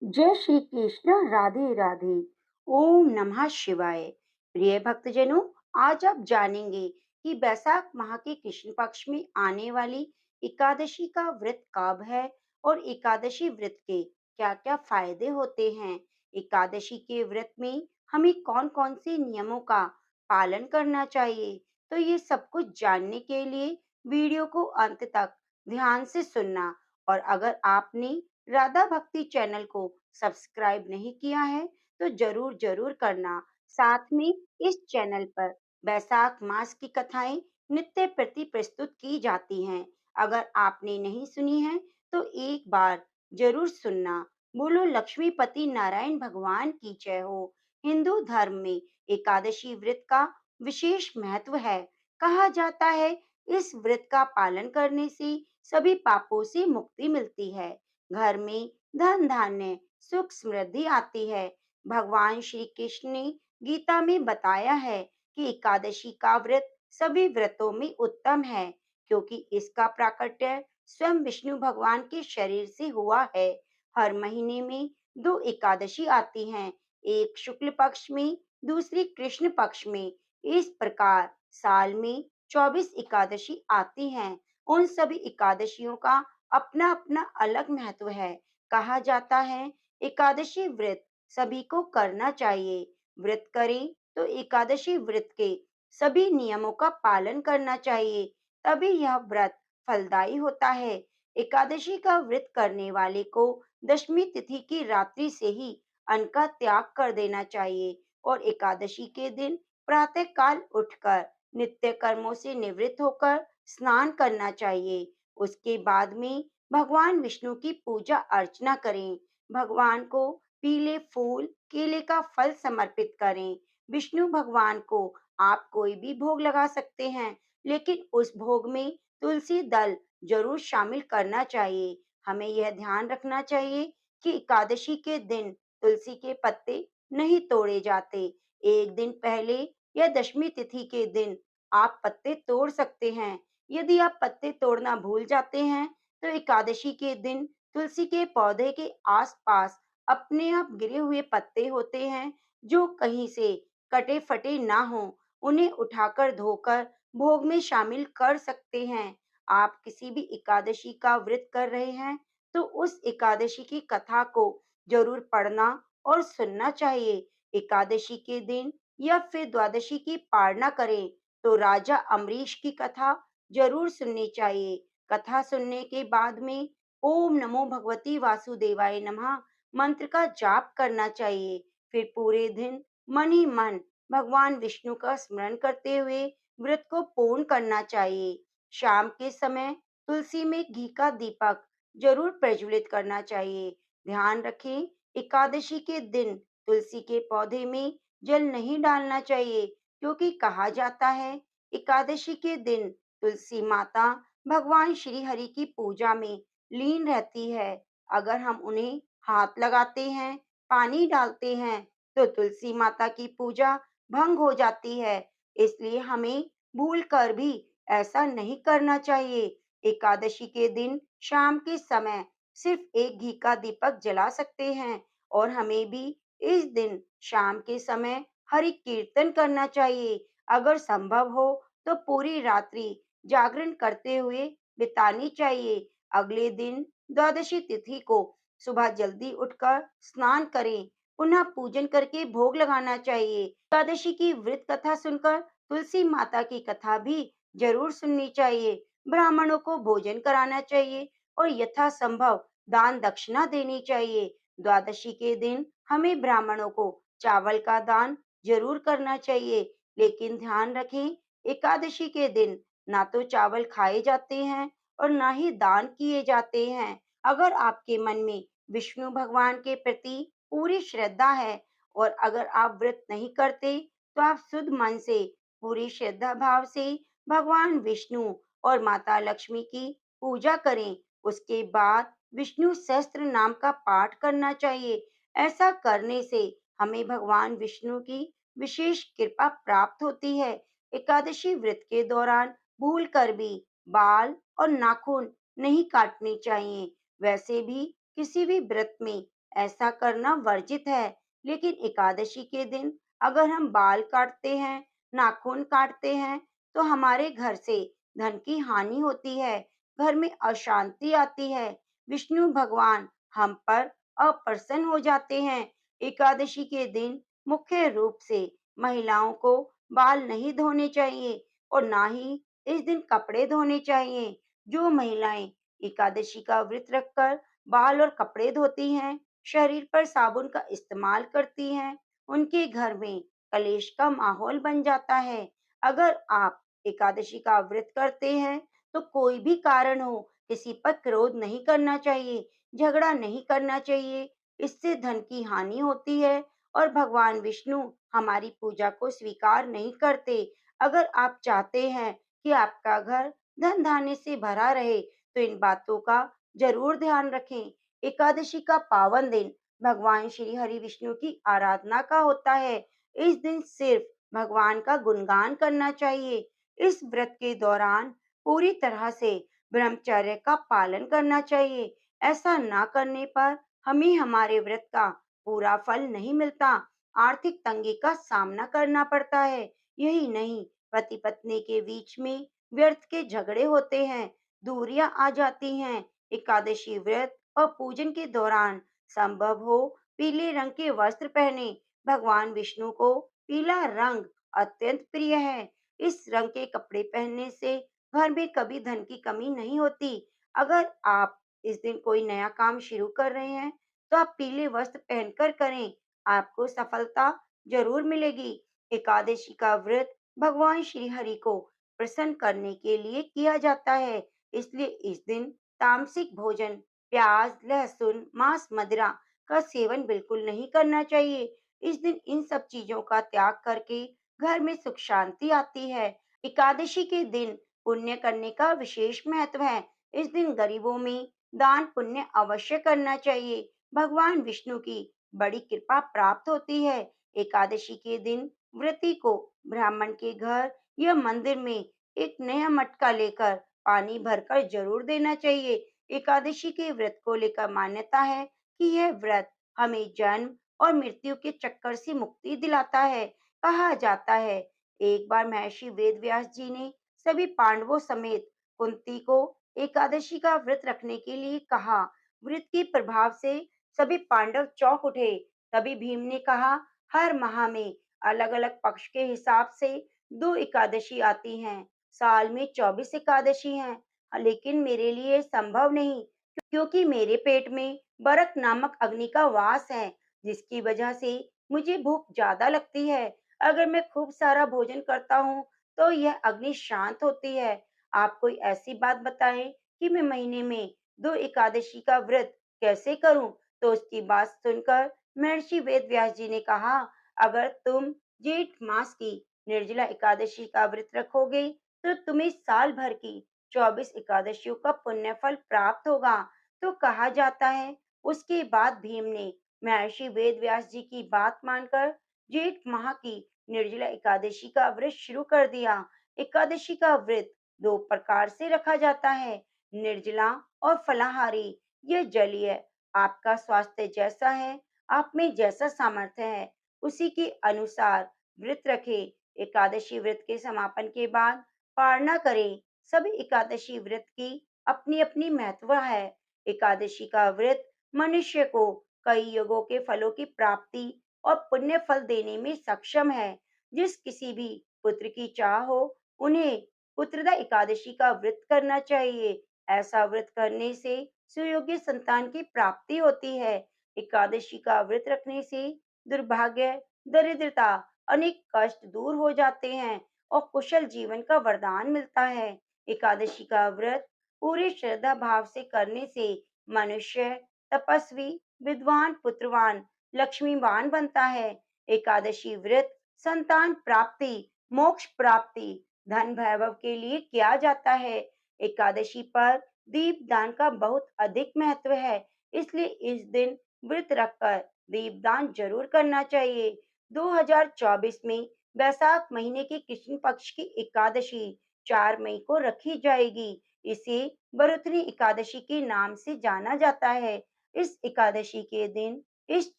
जय श्री कृष्ण, राधे राधे। ओम नमः शिवाय। प्रिय भक्तजनों, आज आप जानेंगे कि बैसाख माह के कृष्ण पक्ष में आने वाली एकादशी का व्रत कब है और एकादशी व्रत के क्या-क्या फायदे होते हैं। एकादशी के व्रत में हमें कौन-कौन से नियमों का पालन करना चाहिए। तो ये सब कुछ जानने के लिए वीडियो को अंत तक ध्यान से सुनना। और अगर आपने राधा भक्ति चैनल को सब्सक्राइब नहीं किया है तो जरूर जरूर करना। साथ में इस चैनल पर बैसाख मास की कथाएं नित्य प्रति प्रस्तुत की जाती हैं। अगर आपने नहीं सुनी है तो एक बार जरूर सुनना। बोलो लक्ष्मीपति नारायण भगवान की जय हो। हिंदू धर्म में एकादशी व्रत का विशेष महत्व है। कहा जाता है इस व्रत का पालन करने से सभी पापों से मुक्ति मिलती है। घर में धन धान्य सुख समृद्धि आती है। भगवान श्री कृष्ण ने गीता में बताया है कि एकादशी का व्रत सभी व्रतों में उत्तम है, क्योंकि इसका प्राकट्य स्वयं विष्णु भगवान के शरीर से हुआ है। हर महीने में दो एकादशी आती हैं, एक शुक्ल पक्ष में, दूसरी कृष्ण पक्ष में। इस प्रकार साल में 24 एकादशी आती हैं। उन सभी एकादशियों का अपना अपना अलग महत्व है। कहा जाता है एकादशी व्रत सभी को करना चाहिए। व्रत करें तो एकादशी व्रत के सभी नियमों का पालन करना चाहिए, तभी यह व्रत फलदायी होता है। एकादशी का व्रत करने वाले को दशमी तिथि की रात्रि से ही अन्न का त्याग कर देना चाहिए और एकादशी के दिन प्रातः काल उठकर नित्य कर्मों से निवृत्त होकर स्नान करना चाहिए। उसके बाद में भगवान विष्णु की पूजा अर्चना करें। भगवान को पीले फूल, केले का फल समर्पित करें। विष्णु भगवान को आप कोई भी भोग लगा सकते हैं, लेकिन उस भोग में तुलसी दल जरूर शामिल करना चाहिए। हमें यह ध्यान रखना चाहिए कि एकादशी के दिन तुलसी के पत्ते नहीं तोड़े जाते। एक दिन पहले या दशमी तिथि के दिन आप पत्ते तोड़ सकते हैं। यदि आप पत्ते तोड़ना भूल जाते हैं तो एकादशी के दिन तुलसी के पौधे के आसपास अपने आप गिरे हुए पत्ते होते हैं जो कहीं से कटे फटे ना हो, उन्हें उठाकर धोकर भोग में शामिल कर सकते हैं। आप किसी भी एकादशी का व्रत कर रहे हैं तो उस एकादशी की कथा को जरूर पढ़ना और सुनना चाहिए। एकादशी के दिन या फिर द्वादशी की पारणा करें तो राजा अम्बरीश की कथा जरूर सुननी चाहिए। कथा सुनने के बाद में ओम नमो भगवती वासुदेवाय नमः मंत्र का जाप करना चाहिए। फिर पूरे दिन मन ही मन भगवान विष्णु का स्मरण करते हुए व्रत को पूर्ण करना चाहिए। शाम के समय तुलसी में घी का दीपक जरूर प्रज्वलित करना चाहिए। ध्यान रखें, एकादशी के दिन तुलसी के पौधे में जल नहीं डालना चाहिए, क्योंकि कहा जाता है एकादशी के दिन तुलसी माता भगवान श्री हरि की पूजा में लीन रहती है। अगर हम उन्हें हाथ लगाते हैं, पानी डालते हैं, तो तुलसी माता की पूजा भंग हो जाती है। इसलिए हमें भूल कर भी ऐसा नहीं करना चाहिए। एकादशी के दिन शाम के समय सिर्फ एक घी का दीपक जला सकते हैं और हमें भी इस दिन शाम के समय हरि कीर्तन करना चाहिए। अगर संभव हो तो पूरी रात्रि जागरण करते हुए बितानी चाहिए। अगले दिन द्वादशी तिथि को सुबह जल्दी उठकर स्नान करें, पुनः पूजन करके भोग लगाना चाहिए। एकादशी की व्रत कथा सुनकर तुलसी माता की कथा भी जरूर सुननी चाहिए। ब्राह्मणों को भोजन कराना चाहिए और यथासंभव दान दक्षिणा देनी चाहिए। द्वादशी के दिन हमें ब्राह्मणों को चावल का दान जरूर करना चाहिए, लेकिन ध्यान रखें एकादशी के दिन ना तो चावल खाए जाते हैं और ना ही दान किए जाते हैं। अगर आपके मन में विष्णु भगवान के प्रति पूरी श्रद्धा है और अगर आप व्रत नहीं करते तो आप शुद्ध मन से पूरी श्रद्धा भाव से भगवान विष्णु और माता लक्ष्मी की पूजा करें। उसके बाद विष्णु सहस्त्र नाम का पाठ करना चाहिए। ऐसा करने से हमें भगवान विष्णु की विशेष कृपा प्राप्त होती है। एकादशी व्रत के दौरान भूल कर भी बाल और नाखून नहीं काटने चाहिए। वैसे भी किसी भी व्रत में ऐसा करना वर्जित है। लेकिन एकादशी के दिन अगर हम बाल काटते हैं, नाखून काटते हैं, तो हमारे घर से धन की हानि होती है, घर में अशांति आती है, विष्णु भगवान हम पर अप्रसन्न हो जाते हैं। एकादशी के दिन मुख्य रूप से महिलाओं को बाल नहीं धोने चाहिए और ना ही इस दिन कपड़े धोने चाहिए। जो महिलाएं एकादशी का व्रत रखकर बाल और कपड़े धोती हैं, शरीर पर साबुन का इस्तेमाल करती हैं, उनके घर में कलेश का माहौल बन जाता है। अगर आप एकादशी का व्रत करते हैं, तो कोई भी कारण हो, किसी पर क्रोध नहीं करना चाहिए, झगड़ा नहीं करना चाहिए। इससे धन की हानि होती है और भगवान विष्णु हमारी पूजा को स्वीकार नहीं करते। अगर आप चाहते हैं कि आपका घर धन धान्य से भरा रहे, तो इन बातों का जरूर ध्यान रखें। एकादशी का पावन दिन भगवान श्री हरि विष्णु की आराधना का होता है। इस दिन सिर्फ भगवान का गुणगान करना चाहिए। इस व्रत के दौरान पूरी तरह से ब्रह्मचर्य का पालन करना चाहिए। ऐसा ना करने पर हमें हमारे व्रत का पूरा फल नहीं मिलता, आर्थिक तंगी का सामना करना पड़ता है। यही नहीं, पति पत्नी के बीच में व्यर्थ के झगड़े होते हैं, दूरियां आ जाती हैं। एकादशी व्रत और पूजन के दौरान संभव हो पीले रंग के वस्त्र पहने। भगवान विष्णु को पीला रंग अत्यंत प्रिय है। इस रंग के कपड़े पहनने से घर में कभी धन की कमी नहीं होती। अगर आप इस दिन कोई नया काम शुरू कर रहे हैं, तो आप पीले वस्त्र पहनकर करें, आपको सफलता जरूर मिलेगी। एकादशी का व्रत भगवान श्री हरि को प्रसन्न करने के लिए किया जाता है, इसलिए इस दिन तामसिक भोजन, प्याज, लहसुन, मांस, मदिरा का सेवन बिल्कुल नहीं करना चाहिए। इस दिन इन सब चीजों का त्याग करके घर में सुख शांति आती है। एकादशी के दिन पुण्य करने का विशेष महत्व है। इस दिन गरीबों में दान पुण्य अवश्य करना चाहिए। भगवान विष्णु की बड़ी कृपा प्राप्त होती है। एकादशी के दिन व्रती को ब्राह्मण के घर या मंदिर में एक नया मटका लेकर पानी भरकर जरूर देना चाहिए। एकादशी के व्रत को लेकर मान्यता है कि यह व्रत हमें जन्म और मृत्यु के चक्कर से मुक्ति दिलाता है। कहा जाता है, एक बार महर्षि वेदव्यास जी ने सभी पांडवों समेत कुंती को एकादशी का व्रत रखने के लिए कहा। व्रत के प्रभाव से सभी पांडव चौंक उठे। तभी भीम ने कहा, हर माह में अलग अलग पक्ष के हिसाब से 2 एकादशी आती हैं। साल में 24 एकादशी हैं, लेकिन मेरे लिए संभव नहीं, क्योंकि मेरे पेट में बरक नामक अग्नि का वास है, जिसकी वजह से मुझे भूख ज्यादा लगती है। अगर मैं खूब सारा भोजन करता हूँ, तो यह अग्नि शांत होती है। आप कोई ऐसी बात बताएं कि मैं महीने में 2 एकादशी का व्रत कैसे करूं? तो उसकी बात सुनकर महर्षि वेदव्यास जी ने कहा, अगर तुम जेठ मास की निर्जला एकादशी का व्रत रखोगे, तो तुम्हें साल भर की 24 एकादशियों का पुण्य फल प्राप्त होगा। तो कहा जाता है, उसके बाद भीम ने महर्षि वेदव्यास जी की बात मानकर जेठ माह की निर्जला एकादशी का व्रत शुरू कर दिया। एकादशी का व्रत 2 प्रकार से रखा जाता है, निर्जला और फलाहारी। यह जलीय। आपका स्वास्थ्य जैसा है, आप में जैसा सामर्थ्य है, उसी के अनुसार व्रत रखें। एकादशी व्रत के समापन के बाद पारणा करें। सभी एकादशी व्रत की अपनी अपनी महत्व है। एकादशी का व्रत मनुष्य को कई युगों के फलों की प्राप्ति और पुण्य फल देने में सक्षम है। जिस किसी भी पुत्र की चाह हो, उन्हें पुत्रदा एकादशी का व्रत करना चाहिए। ऐसा व्रत करने से सुयोग्य संतान की प्राप्ति होती है। एकादशी का व्रत रखने से दुर्भाग्य, दरिद्रता, अनेक कष्ट दूर हो जाते हैं और कुशल जीवन का वरदान मिलता है। एकादशी का व्रत पूरे श्रद्धा भाव से करने से मनुष्य तपस्वी, विद्वान, पुत्रवान, लक्ष्मीवान बनता है। एकादशी व्रत संतान प्राप्ति, मोक्ष प्राप्ति, धन वैभव के लिए किया जाता है। एकादशी पर दीपदान का बहुत अधिक महत्व है, इसलिए इस दिन व्रत रखकर दीपदान जरूर करना चाहिए। 2024 में वैशाख महीने की कृष्ण पक्ष की एकादशी 4 मई को रखी जाएगी। इसे बरुथनी एकादशी के नाम से जाना जाता है। इस एकादशी के दिन इस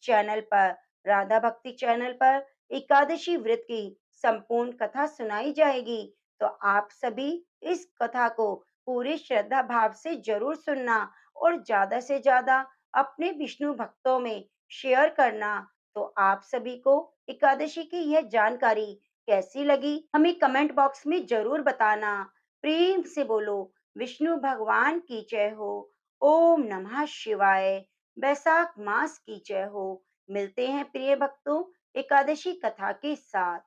चैनल पर, राधा भक्ति चैनल पर एकादशी व्रत की संपूर्ण कथा सुनाई जाएगी। तो आप सभी इस कथा को पूरी श्रद्धा भाव से जरूर सुनना और ज्यादा से ज्यादा अपने विष्णु भक्तों में शेयर करना। तो आप सभी को एकादशी की यह जानकारी कैसी लगी हमें कमेंट बॉक्स में जरूर बताना। प्रेम से बोलो विष्णु भगवान की जय हो। ओम नमः शिवाय। बैसाख मास की जय हो। मिलते हैं प्रिय भक्तों एकादशी कथा के साथ।